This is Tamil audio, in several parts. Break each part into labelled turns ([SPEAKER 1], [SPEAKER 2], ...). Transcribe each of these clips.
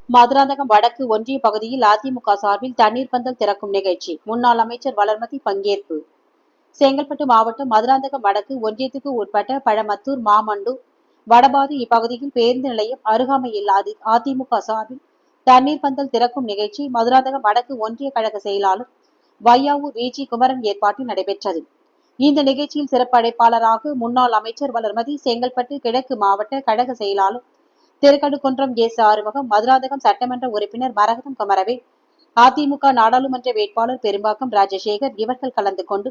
[SPEAKER 1] மதுராந்தகம் வடக்கு ஒன்றிய பகுதியில் அதிமுக சார்பில் தண்ணீர் பந்தல் திறக்கும் நிகழ்ச்சி. முன்னாள் அமைச்சர் வளர்மதி பங்கேற்பு. செங்கல்பட்டு மாவட்டம் மதுராந்தகம் வடக்கு ஒன்றியத்துக்கு உட்பட்ட பழமத்தூர், மாமண்டூர், வடபாதி இப்பகுதியில் பேருந்து நிலையம் அருகாமையில் அதிமுக சார்பில் தண்ணீர் பந்தல் திறக்கும் நிகழ்ச்சி மதுராந்தகம் வடக்கு ஒன்றிய கழக செயலாளர் வையாவூர் வி.ஜி. குமரன் ஏற்பாட்டில் நடைபெற்றது. இந்த நிகழ்ச்சியில் சிறப்பு அழைப்பாளராக முன்னாள் அமைச்சர் வளர்மதி, செங்கல்பட்டு கிழக்கு மாவட்ட கழக செயலாளர் திருக்கடுக்குன்றம் எஸ். ஆறுமுகம், மதுராந்தகம் சட்டமன்ற உறுப்பினர் மரகதம் குமரவேல், அதிமுக நாடாளுமன்ற வேட்பாளர் பெரும்பாக்கம் ராஜசேகர் இவர்கள் கலந்து கொண்டு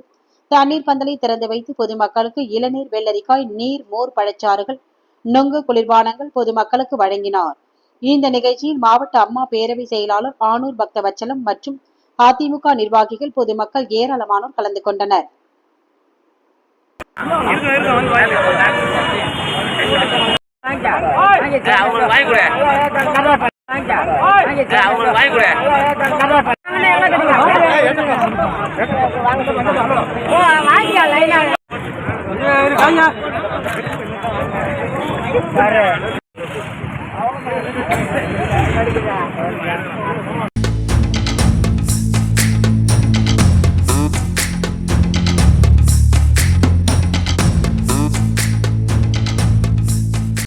[SPEAKER 1] தண்ணீர் பந்தலை திறந்து வைத்து பொதுமக்களுக்கு இளநீர், வெள்ளரிக்காய், நீர், மோர், பழச்சாறுகள், நுங்கு, குளிர்பானங்கள் பொதுமக்களுக்கு வழங்கினார். இந்த நிகழ்ச்சியில் மாவட்ட அம்மா பேரவை செயலாளர் ஆனூர் பக்தவச்சலம் மற்றும் அதிமுக நிர்வாகிகள், பொதுமக்கள் ஏராளமானோர் கலந்து கொண்டனர்.
[SPEAKER 2] வாங்க